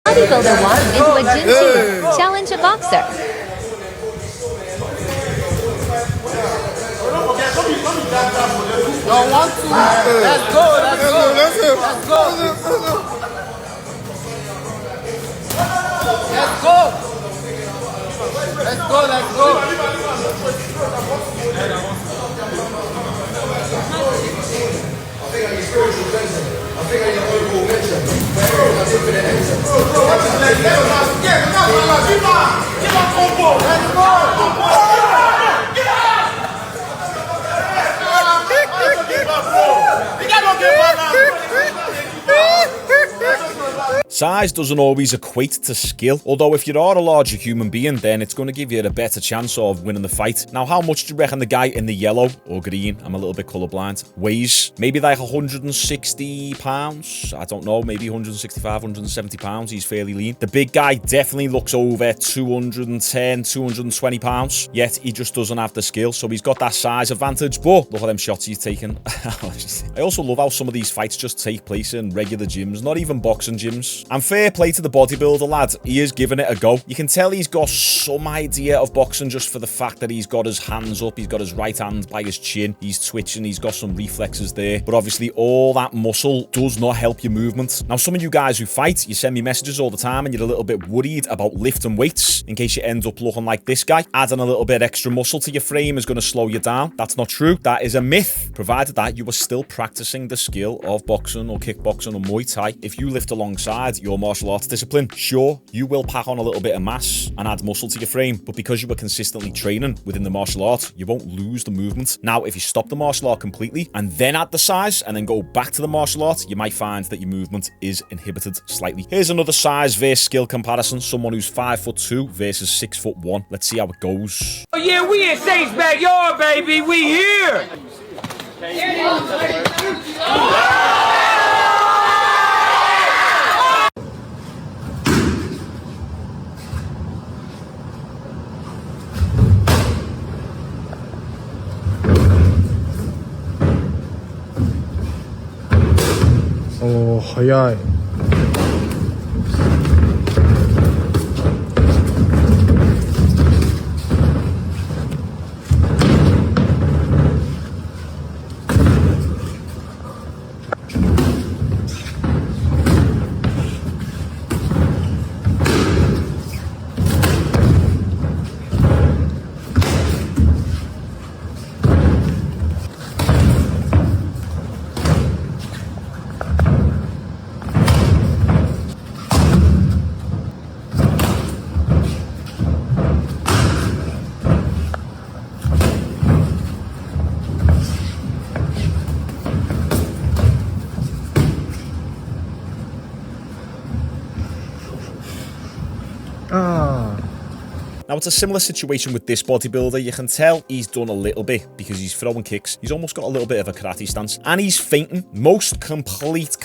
Bodybuilder walks into a gym to challenge a boxer. No, 1, 2. Let's go, let's go. Let's go. Let's go. Let's go, let's go. I think I get honorable mention. Size doesn't always equate to skill, although if you are a larger human being, then it's going to give you a better chance of winning the fight. Now, how much do you reckon the guy in the yellow or green, I'm a little bit colourblind, weighs? Maybe like 160 pounds? I don't know, maybe 165, 170 pounds. He's fairly lean. The big guy definitely looks over 210, 220 pounds, yet he just doesn't have the skill, so he's got that size advantage. But look at them shots he's taking. I also love how some of these fights just take place in regular gyms, not even boxing gyms. And fair play to the bodybuilder lad, he is giving it a go. You can tell he's got some idea of boxing just for the fact that he's got his hands up, he's got his right hand by his chin, he's twitching, he's got some reflexes there. But obviously all that muscle does not help your movement. Now, some of you guys who fight, you send me messages all the time and you're a little bit worried about lifting weights in case you end up looking like this guy. Adding a little bit extra muscle to your frame is going to slow you down. That's not true. That is a myth, provided that you are still practicing the skill of boxing or kickboxing or Muay Thai. If you lift alongside your martial arts discipline, sure, you will pack on a little bit of mass and add muscle to your frame, but because you were consistently training within the martial art, you won't lose the movement. Now, if you stop the martial art completely and then add the size and then go back to the martial art, you might find that your movement is inhibited slightly. Here's another size versus skill comparison. Someone who's 5'2" versus 6'1". Let's see how it goes. Oh yeah, we in Saints backyard, baby. We here. 오, 早い. Now, it's a similar situation with this bodybuilder. You can tell he's done a little bit because he's throwing kicks. He's almost got a little bit of a karate stance. And he's feinting. Most complete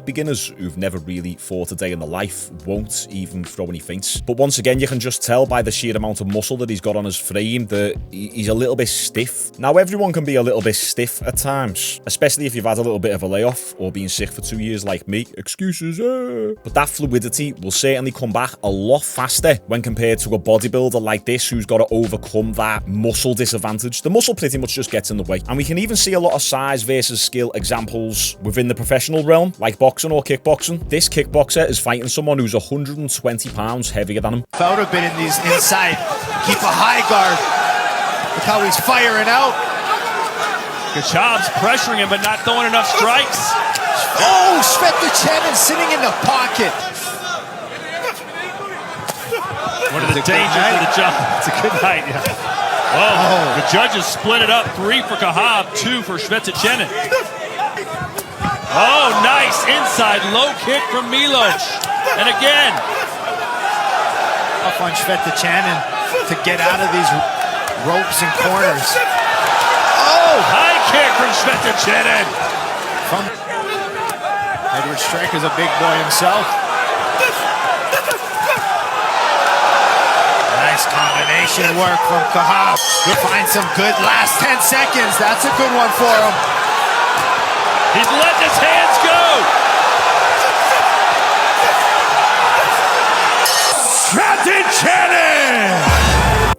beginners who've never really fought a day in their life won't even throw any feints. But once again, you can just tell by the sheer amount of muscle that he's got on his frame that he's a little bit stiff. Now, everyone can be a little bit stiff at times, especially if you've had a little bit of a layoff or been sick for 2 years like me. Excuses, But that fluidity will certainly come back a lot faster when compared to a bodybuilder like this who's got to overcome that muscle disadvantage. The muscle pretty much just gets in the way. And we can even see a lot of size versus skill examples within the professional realm, like boxing or kickboxing. This kickboxer is fighting someone who's 120 pounds heavier than him. Out a bit in these inside. Keep a high guard. Look how he's firing out. Kachab's pressuring him, but not throwing enough strikes. Oh, Svetlachev sitting in the pocket. One of the dangers of the jump. It's a good night, yeah. Oh, the judges split it up. 3 for Kahab, 2 for Svetlachev. Oh, nice inside low kick from Milos. And again. Up on Svetlachev to get out of these ropes and corners. Oh, high kick from Svetlachev. Edward Striker's a big boy himself. Nice combination work from Kahab. He'll find some good last 10 seconds. That's a good one for him. He's letting his hands go.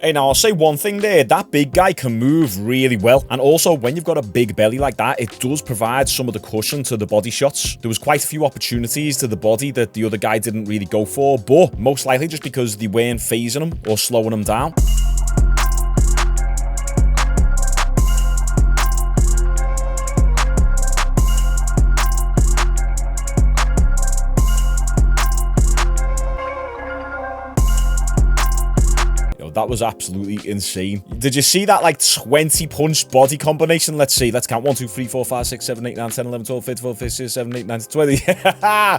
Hey, now I'll say one thing there. That big guy can move really well. And also, when you've got a big belly like that, it does provide some of the cushion to the body shots. There was quite a few opportunities to the body that the other guy didn't really go for, but most likely just because they weren't phasing him or slowing him down. That was absolutely insane. Did you see that like 20 punch body combination? Let's see. Let's count. 1, 2, 3, 4, 5, 6, 7, 8, 9, 10, 11, 12, 13, 14, 15, 16, 17, 18, 19, 20.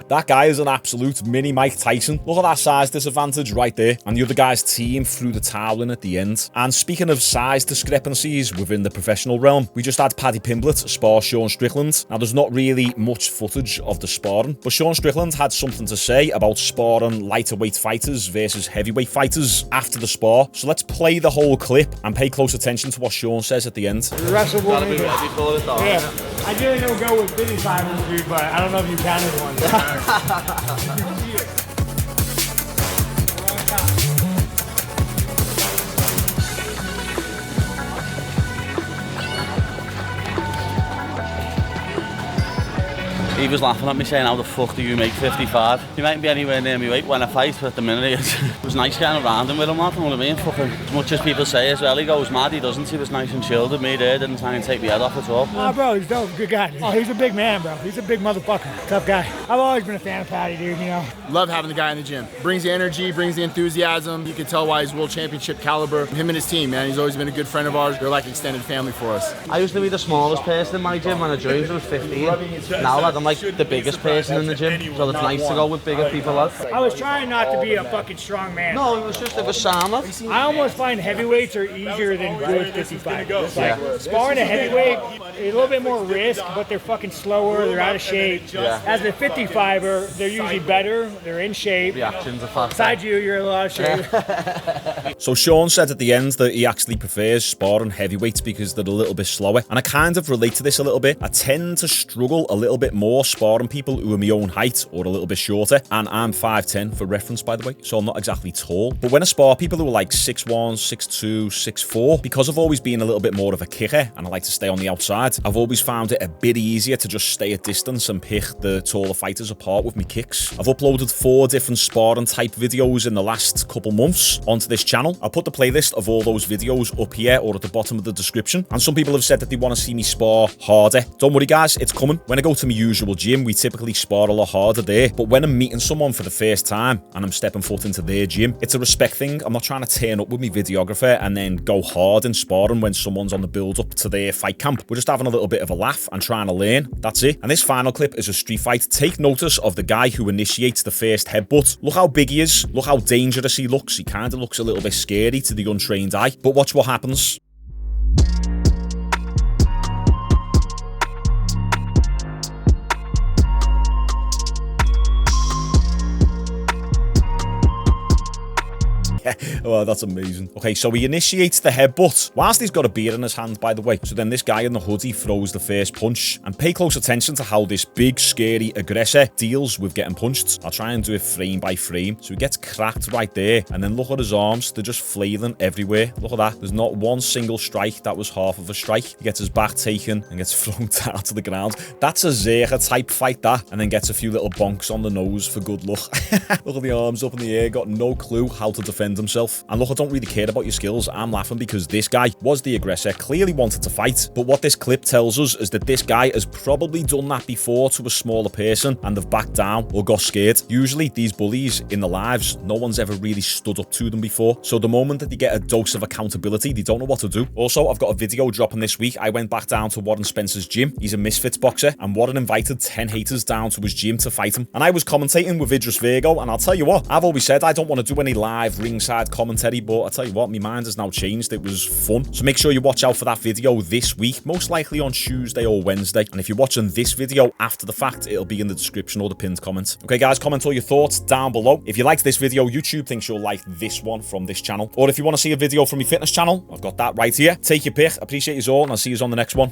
That guy is an absolute mini Mike Tyson. Look at that size disadvantage right there. And the other guy's team threw the towel in at the end. And speaking of size discrepancies within the professional realm, we just had Paddy Pimblett spar Shaun Strickland. Now, there's not really much footage of the sparring, but Shaun Strickland had something to say about sparring lighter weight fighters versus heavyweight fighters after the spar. So let's play the whole clip and pay close attention to what Shaun says at the end. Wrestle gotta be ready for it though. Yeah. Ideally they'll go with 55 dude, but I don't know if you counted one. He was laughing at me saying, how the fuck do you make 55? He mightn't be anywhere near me weight when I fight, but at the minute it was nice getting around him with him, lad, you know what I mean? Fucking, as much as people say as well, he goes mad, he doesn't. He was nice and chilled with me there, didn't try and take the head off at all. Oh, bro, he's dope, good guy. Oh, he's a big man, bro. He's a big motherfucker, tough guy. I've always been a fan of Paddy, dude, you know. Love having the guy in the gym. Brings the energy, brings the enthusiasm. You can tell why he's world championship caliber. Him and his team, man, he's always been a good friend of ours. They're like extended family for us. I used to be the smallest person in my gym when I joined, I was 15. Now, lad, I'm like the biggest person in the gym, so it's nice to go with bigger people, lad. I was trying not to be a fucking strong man. No, it was Shaun, lad. I almost find heavyweights are easier than good 55. It's like sparring a heavyweight, a little bit more risk, but they're fucking slower, they're out of shape. Yeah. As a 55er, they're usually better, they're in shape. Reactions are faster. Besides you, you're in a lot of shape. So Shaun said at the end that he actually prefers sparring heavyweights because they're a little bit slower. And I kind of relate to this a little bit. I tend to struggle a little bit more sparring people who are my own height or a little bit shorter. And I'm 5'10" for reference, by the way, so I'm not exactly tall. But when I spar people who are like 6'1", 6'2", 6'4", because I've always been a little bit more of a kicker and I like to stay on the outside, I've always found it a bit easier to just stay at distance and pick the taller fighters apart with my kicks. I've uploaded 4 different sparring type videos in the last couple months onto this channel. I'll put the playlist of all those videos up here or at the bottom of the description. And some people have said that they want to see me spar harder. Don't worry guys, it's coming. When I go to my usual gym, we typically spar a lot harder there. But when I'm meeting someone for the first time and I'm stepping foot into their gym, it's a respect thing. I'm not trying to turn up with my videographer and then go hard in sparring when someone's on the build up to their fight camp. We're just having a little bit of a laugh and trying to learn. That's it. And this final clip is a street fight. Take notice of the guy who initiates the first headbutt. Look how big he is. Look how dangerous he looks. He kind of looks a little bit scary to the untrained eye. But watch what happens. Oh, that's amazing. Okay, so he initiates the headbutt whilst he's got a beer in his hand, by the way. So then this guy in the hoodie throws the first punch. And pay close attention to how this big, scary aggressor deals with getting punched. I'll try and do it frame by frame. So he gets cracked right there. And then look at his arms. They're just flailing everywhere. Look at that. There's not one single strike. That was half of a strike. He gets his back taken and gets thrown down to the ground. That's a Zerga type fight, that. And then gets a few little bonks on the nose for good luck. Look at the arms up in the air. Got no clue how to defend himself. And look, I don't really care about your skills. I'm laughing because this guy was the aggressor, clearly wanted to fight. But what this clip tells us is that this guy has probably done that before to a smaller person and they've backed down or got scared. Usually these bullies in their lives, no one's ever really stood up to them before. So the moment that they get a dose of accountability, they don't know what to do. Also, I've got a video dropping this week. I went back down to Warren Spencer's gym. He's a Misfits boxer and Warren invited 10 haters down to his gym to fight him. And I was commentating with Idris Virgo, and I'll tell you what, I've always said I don't want to do any live ringside commentary, but I'll tell you what, my mind has now changed. It was fun. So make sure you watch out for that video this week, most likely on Tuesday or Wednesday. And if you're watching this video after the fact, it'll be in the description or the pinned comment. Okay guys, comment all your thoughts down below. If you liked this video, YouTube thinks you'll like this one from this channel. Or if you want to see a video from my fitness channel, I've got that right here. Take your pick. Appreciate you all, and I'll see you on the next one.